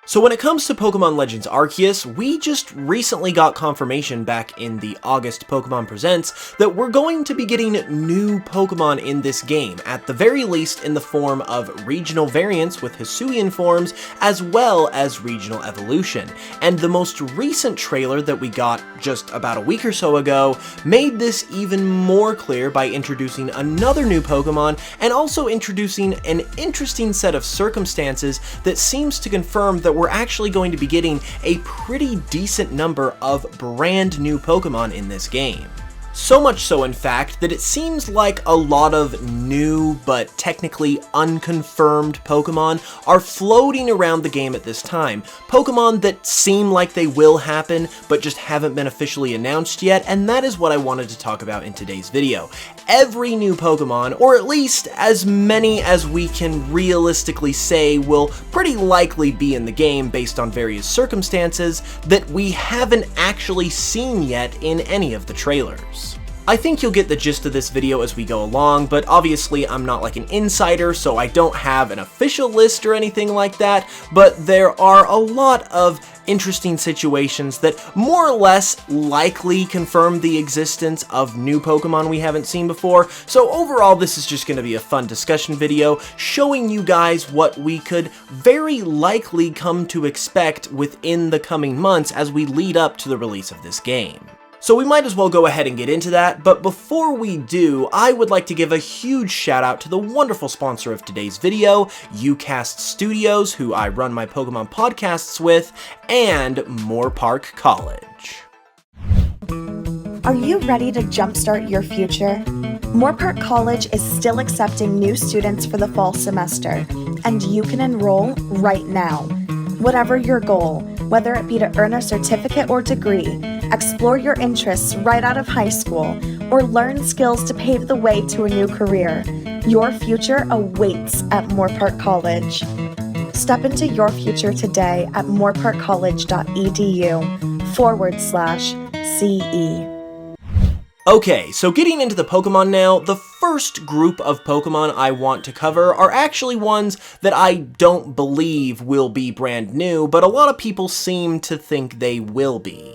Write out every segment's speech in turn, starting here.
So when it comes to Pokemon Legends Arceus, we just recently got confirmation back in the August Pokemon Presents that we're going to be getting new Pokemon in this game, at the very least in the form of regional variants with Hisuian forms, as well as regional evolution. And the most recent trailer that we got just about a week or so ago made this even more clear by introducing another new Pokemon and also introducing an interesting set of circumstances that seems to confirm that we're actually going to be getting a pretty decent number of brand new Pokemon in this game. So much so, in fact, that it seems like a lot of new but technically unconfirmed Pokemon are floating around the game at this time. Pokemon that seem like they will happen, but just haven't been officially announced yet, and that is what I wanted to talk about in today's video. Every new Pokemon, or at least as many as we can realistically say will pretty likely be in the game based on various circumstances that we haven't actually seen yet in any of the trailers. I think you'll get the gist of this video as we go along, but obviously I'm not like an insider, so I don't have an official list or anything like that, but there are a lot of interesting situations that more or less likely confirm the existence of new Pokemon we haven't seen before. So overall, this is just going to be a fun discussion video showing you guys what we could very likely come to expect within the coming months as we lead up to the release of this game. So we might as well go ahead and get into that, but before we do, I would like to give a huge shout out to the wonderful sponsor of today's video, UCast Studios, who I run my Pokemon podcasts with, and Moorpark College. Are you ready to jumpstart your future? Moorpark College is still accepting new students for the fall semester, and you can enroll right now. Whatever your goal, whether it be to earn a certificate or degree, explore your interests right out of high school, or learn skills to pave the way to a new career, your future awaits at Moorpark College. Step into your future today at moorparkcollege.edu/CE. Okay, so getting into the Pokemon now, the first group of Pokemon I want to cover are actually ones that I don't believe will be brand new, but a lot of people seem to think they will be.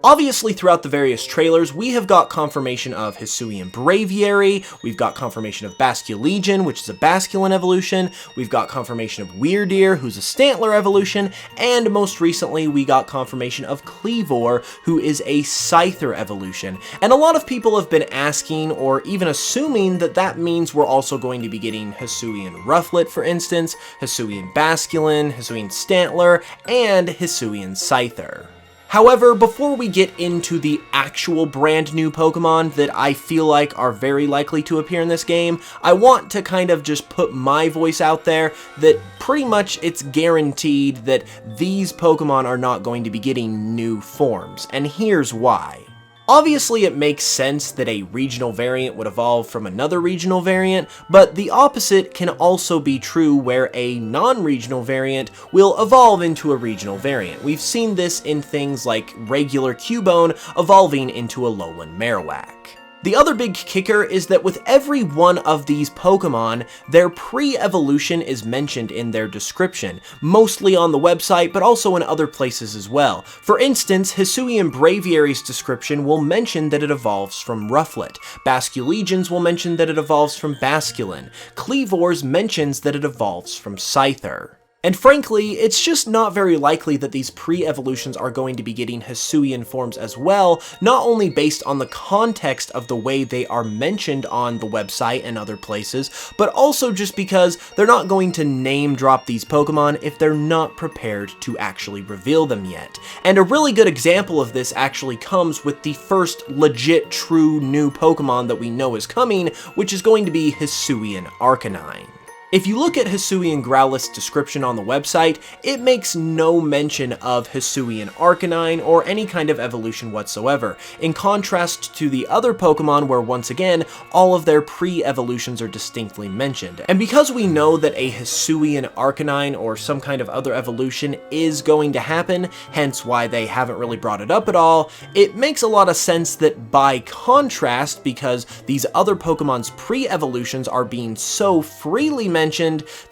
Obviously, throughout the various trailers, we have got confirmation of Hisuian Braviary, we've got confirmation of Basculegion, which is a Basculin evolution, we've got confirmation of Weirdeer, who's a Stantler evolution, and most recently we got confirmation of Kleavor, who is a Scyther evolution. And a lot of people have been asking, or even assuming, that that means we're also going to be getting Hisuian Rufflet, for instance, Hisuian Basculin, Hisuian Stantler, and Hisuian Scyther. However, before we get into the actual brand new Pokemon that I feel like are very likely to appear in this game, I want to kind of just put my voice out there that pretty much it's guaranteed that these Pokemon are not going to be getting new forms, and here's why. Obviously, it makes sense that a regional variant would evolve from another regional variant, but the opposite can also be true where a non-regional variant will evolve into a regional variant. We've seen this in things like regular Cubone evolving into a Alolan Marowak. The other big kicker is that with every one of these Pokemon, their pre-evolution is mentioned in their description, mostly on the website, but also in other places as well. For instance, Hisuian Braviary's description will mention that it evolves from Rufflet, Basculegion's will mention that it evolves from Basculin, Kleavor's mentions that it evolves from Scyther. And frankly, it's just not very likely that these pre-evolutions are going to be getting Hisuian forms as well, not only based on the context of the way they are mentioned on the website and other places, but also just because they're not going to name drop these Pokemon if they're not prepared to actually reveal them yet. And a really good example of this actually comes with the first legit true new Pokemon that we know is coming, which is going to be Hisuian Arcanine. If you look at Hisuian Growlith's description on the website, it makes no mention of Hisuian Arcanine or any kind of evolution whatsoever, in contrast to the other Pokemon where once again, all of their pre-evolutions are distinctly mentioned. And because we know that a Hisuian Arcanine or some kind of other evolution is going to happen, hence why they haven't really brought it up at all, it makes a lot of sense that by contrast, because these other Pokemon's pre-evolutions are being so freely mentioned,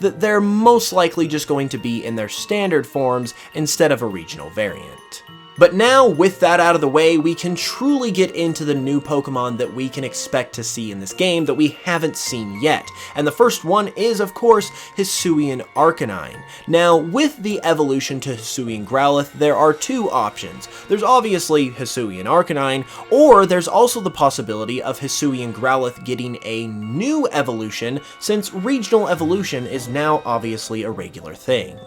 that they're most likely just going to be in their standard forms instead of a regional variant. But now, with that out of the way, we can truly get into the new Pokemon that we can expect to see in this game that we haven't seen yet. And the first one is, of course, Hisuian Arcanine. Now, with the evolution to Hisuian Growlithe, there are two options. There's obviously Hisuian Arcanine, or there's also the possibility of Hisuian Growlithe getting a new evolution, since regional evolution is now obviously a regular thing.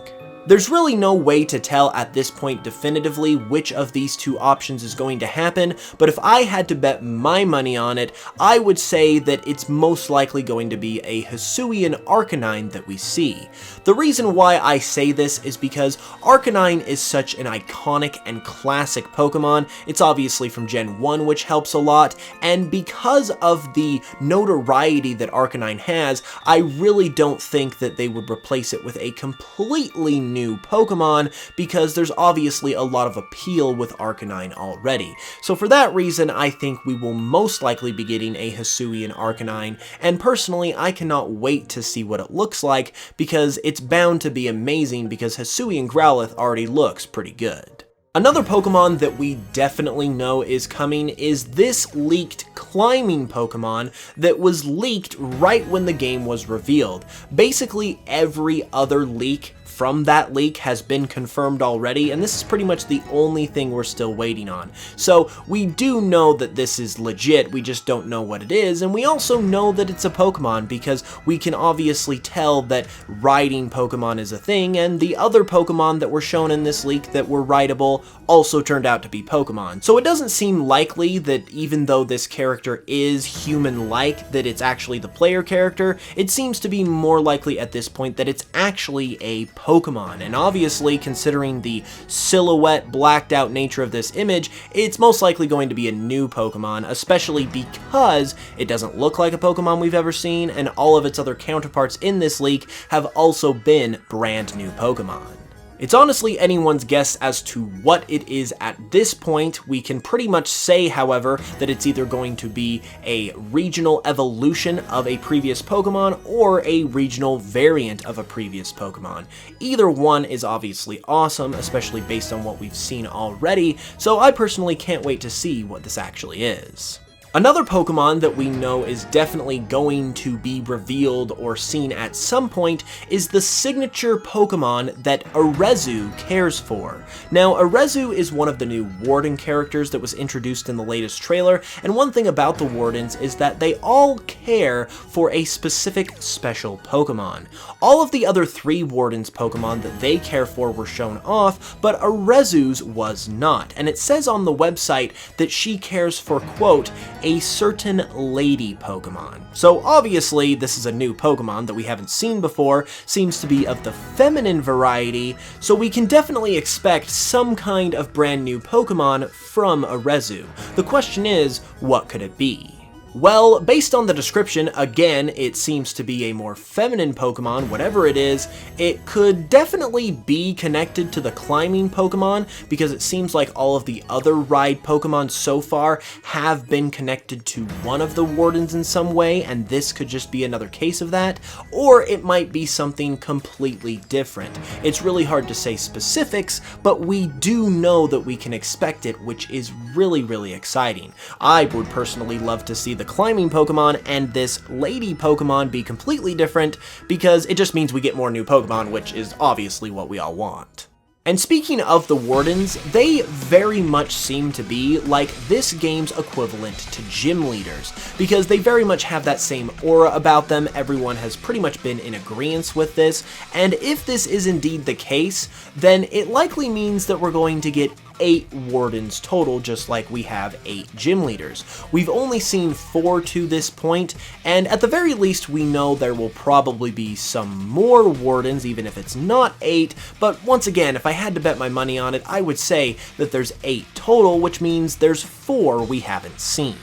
There's really no way to tell at this point definitively which of these two options is going to happen, but if I had to bet my money on it, I would say that it's most likely going to be a Hisuian Arcanine that we see. The reason why I say this is because Arcanine is such an iconic and classic Pokemon. It's obviously from Gen 1, which helps a lot, and because of the notoriety that Arcanine has, I really don't think that they would replace it with a completely new Pokemon, because there's obviously a lot of appeal with Arcanine already. So for that reason, I think we will most likely be getting a Hisuian Arcanine, and personally, I cannot wait to see what it looks like, because it's bound to be amazing, because Hisuian Growlithe already looks pretty good. Another Pokemon that we definitely know is coming is this leaked climbing Pokemon that was leaked right when the game was revealed. Basically, every other leak from that leak has been confirmed already, and this is pretty much the only thing we're still waiting on. So we do know that this is legit, we just don't know what it is, and we also know that it's a Pokemon because we can obviously tell that riding Pokemon is a thing, and the other Pokemon that were shown in this leak that were rideable also turned out to be Pokemon. So it doesn't seem likely that even though this character is human-like, that it's actually the player character. It seems to be more likely at this point that it's actually a Pokemon, and obviously, considering the silhouette blacked out nature of this image, it's most likely going to be a new Pokemon, especially because it doesn't look like a Pokemon we've ever seen, and all of its other counterparts in this leak have also been brand new Pokemon. It's honestly anyone's guess as to what it is at this point. We can pretty much say, however, that it's either going to be a regional evolution of a previous Pokemon or a regional variant of a previous Pokemon. Either one is obviously awesome, especially based on what we've seen already, so I personally can't wait to see what this actually is. Another Pokemon that we know is definitely going to be revealed or seen at some point is the signature Pokemon that Arezu cares for. Now, Arezu is one of the new Warden characters that was introduced in the latest trailer, and one thing about the Wardens is that they all care for a specific special Pokemon. All of the other three Wardens Pokemon that they care for were shown off, but Arezu's was not, and it says on the website that she cares for, quote, a certain lady Pokemon. So obviously this is a new Pokemon that we haven't seen before, seems to be of the feminine variety, so we can definitely expect some kind of brand new Pokemon from Arezu. The question is, what could it be? Well, based on the description, again, it seems to be a more feminine Pokemon, whatever it is. It could definitely be connected to the climbing Pokemon, because it seems like all of the other ride Pokemon so far have been connected to one of the Wardens in some way, and this could just be another case of that, or it might be something completely different. It's really hard to say specifics, but we do know that we can expect it, which is really, really exciting. I would personally love to see the climbing Pokemon and this lady Pokemon be completely different, because it just means we get more new Pokemon, which is obviously what we all want. And speaking of the Wardens, they very much seem to be like this game's equivalent to gym leaders, because they very much have that same aura about them. Everyone has pretty much been in agreement with this, and if this is indeed the case, then it likely means that we're going to get 8 Wardens total, just like we have 8 Gym Leaders. We've only seen 4 to this point, and at the very least we know there will probably be some more Wardens, even if it's not 8, but once again, if I had to bet my money on it, I would say that there's 8 total, which means there's 4 we haven't seen.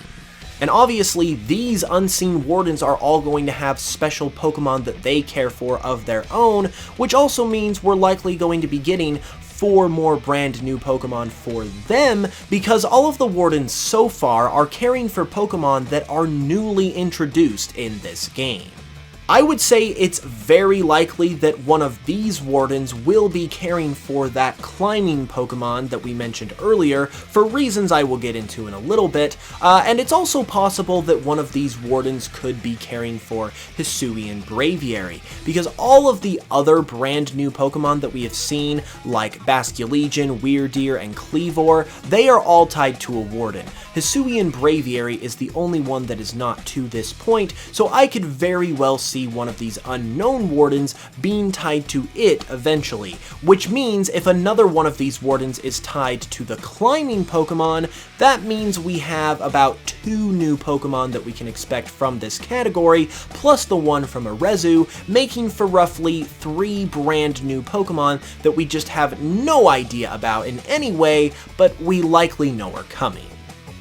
And obviously, these unseen Wardens are all going to have special Pokemon that they care for of their own, which also means we're likely going to be getting 4 more brand new Pokemon for them, because all of the Wardens so far are caring for Pokemon that are newly introduced in this game. I would say it's very likely that one of these Wardens will be caring for that climbing Pokemon that we mentioned earlier, for reasons I will get into in a little bit, and it's also possible that one of these Wardens could be caring for Hisuian Braviary, because all of the other brand new Pokemon that we have seen, like Basculegion, Weirdeer, and Kleavor, they are all tied to a Warden. Hisuian Braviary is the only one that is not to this point, so I could very well see one of these unknown Wardens being tied to it eventually, which means if another one of these Wardens is tied to the climbing Pokemon, that means we have about 2 new Pokemon that we can expect from this category, plus the one from Arezu, making for roughly 3 brand new Pokemon that we just have no idea about in any way, but we likely know are coming.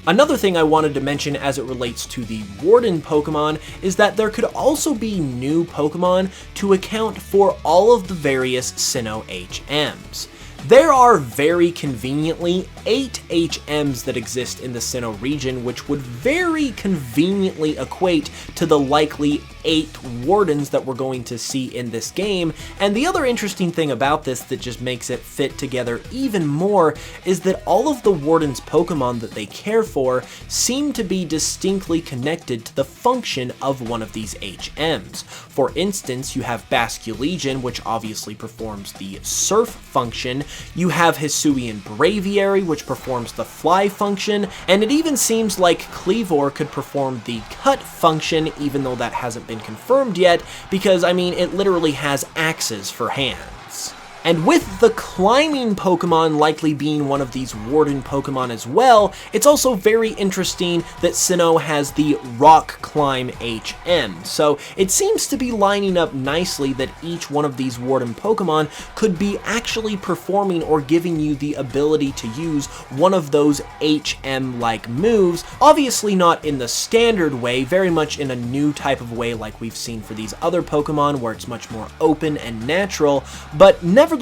Another thing I wanted to mention as it relates to the Warden Pokemon is that there could also be new Pokemon to account for all of the various Sinnoh HMs. There are very conveniently 8 HMs that exist in the Sinnoh region, which would very conveniently equate to the likely 8 Wardens that we're going to see in this game, and the other interesting thing about this that just makes it fit together even more is that all of the Warden's Pokemon that they care for seem to be distinctly connected to the function of one of these HMs. For instance, you have Basculegion, which obviously performs the Surf function, you have Hisuian Braviary, which performs the Fly function, and it even seems like Kleavor could perform the Cut function, even though that hasn't been confirmed yet, because, I mean, it literally has axes for hands. And with the climbing Pokemon likely being one of these Warden Pokemon as well, it's also very interesting that Sinnoh has the Rock Climb HM, so it seems to be lining up nicely that each one of these Warden Pokemon could be actually performing or giving you the ability to use one of those HM-like moves, obviously not in the standard way, very much in a new type of way like we've seen for these other Pokemon where it's much more open and natural, but nevertheless,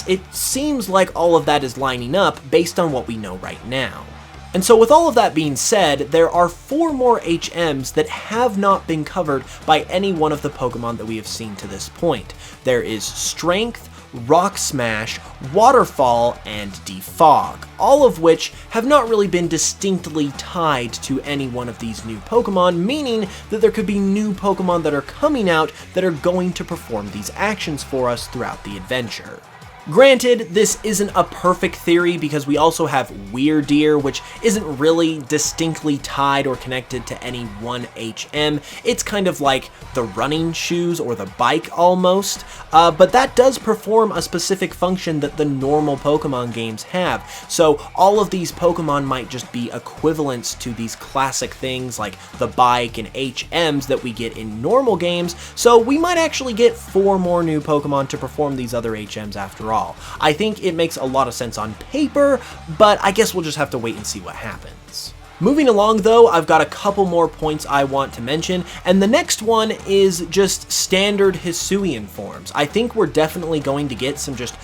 it seems like all of that is lining up based on what we know right now. And so with all of that being said, there are 4 more HMs that have not been covered by any one of the Pokemon that we have seen to this point. There is Strength, Rock Smash, Waterfall, and Defog, all of which have not really been distinctly tied to any one of these new Pokemon, meaning that there could be new Pokemon that are coming out that are going to perform these actions for us throughout the adventure. Granted, this isn't a perfect theory because we also have Weirdeer, which isn't really distinctly tied or connected to any one HM. It's kind of like the running shoes or the bike almost, but that does perform a specific function that the normal Pokemon games have. So all of these Pokemon might just be equivalents to these classic things like the bike and HMs that we get in normal games, so we might actually get 4 more new Pokemon to perform these other HMs after all. I think it makes a lot of sense on paper, but I guess we'll just have to wait and see what happens. Moving along though, I've got a couple more points I want to mention, and the next one is just standard Hisuian forms. I think we're definitely going to get some just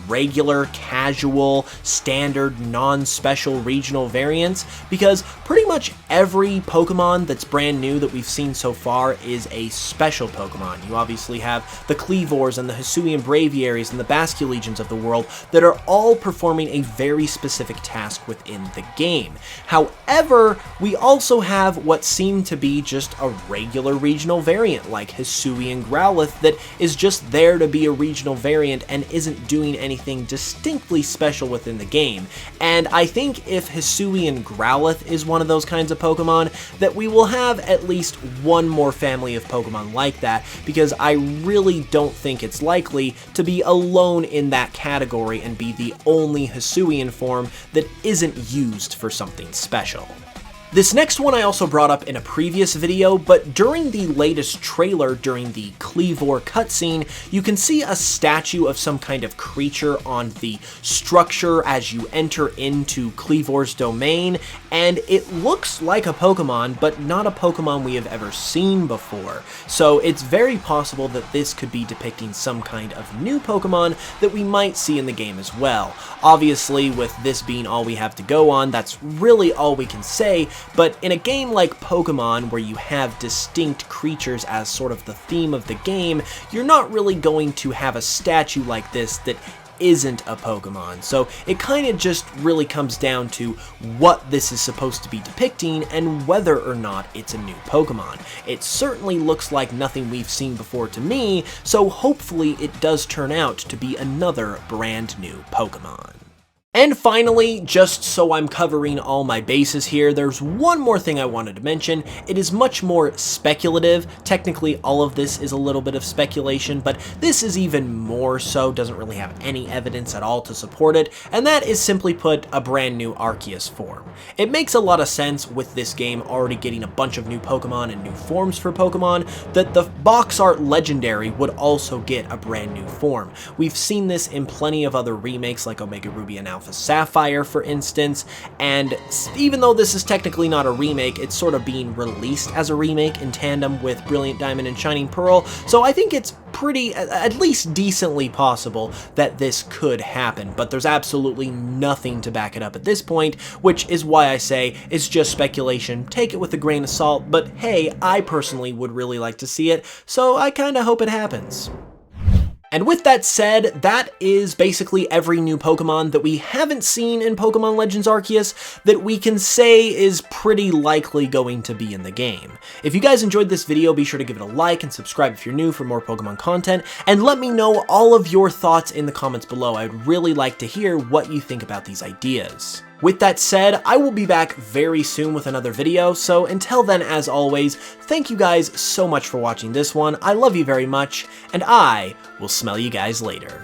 regular, casual, standard, non-special regional variants, because pretty much every Pokemon that's brand new that we've seen so far is a special Pokemon. You obviously have the Kleavors and the Hisuian Braviaries and the Basculegions of the world that are all performing a very specific task within the game. However, we also have what seem to be just a regular regional variant like Hisuian Growlithe that is just there to be a regional variant and isn't doing anything anything distinctly special within the game, and I think if Hisuian Growlithe is one of those kinds of Pokemon, that we will have at least one more family of Pokemon like that, because I really don't think it's likely to be alone in that category and be the only Hisuian form that isn't used for something special. This next one I also brought up in a previous video, but during the latest trailer, during the Kleavor cutscene, you can see a statue of some kind of creature on the structure as you enter into Kleavor's domain, and it looks like a Pokemon, but not a Pokemon we have ever seen before. So it's very possible that this could be depicting some kind of new Pokemon that we might see in the game as well. Obviously, with this being all we have to go on, that's really all we can say. But in a game like Pokemon, where you have distinct creatures as sort of the theme of the game, you're not really going to have a statue like this that isn't a Pokemon. So it kind of just really comes down to what this is supposed to be depicting and whether or not it's a new Pokemon. It certainly looks like nothing we've seen before to me, so hopefully it does turn out to be another brand new Pokemon. And finally, just so I'm covering all my bases here, there's one more thing I wanted to mention. It is much more speculative. Technically, all of this is a little bit of speculation, but this is even more so, doesn't really have any evidence at all to support it, and that is simply put, a brand new Arceus form. It makes a lot of sense with this game already getting a bunch of new Pokemon and new forms for Pokemon, that the box art legendary would also get a brand new form. We've seen this in plenty of other remakes like Omega Ruby and Alpha Sapphire, for instance, and even though this is technically not a remake, it's sort of being released as a remake in tandem with Brilliant Diamond and Shining Pearl, so I think it's pretty, at least decently possible that this could happen, but there's absolutely nothing to back it up at this point, which is why I say it's just speculation, take it with a grain of salt, but hey, I personally would really like to see it, so I kinda hope it happens. And with that said, that is basically every new Pokemon that we haven't seen in Pokemon Legends Arceus that we can say is pretty likely going to be in the game. If you guys enjoyed this video, be sure to give it a like and subscribe if you're new for more Pokemon content, and let me know all of your thoughts in the comments below. I'd really like to hear what you think about these ideas. With that said, I will be back very soon with another video, so until then, as always, thank you guys so much for watching this one, I love you very much, and I will smell you guys later.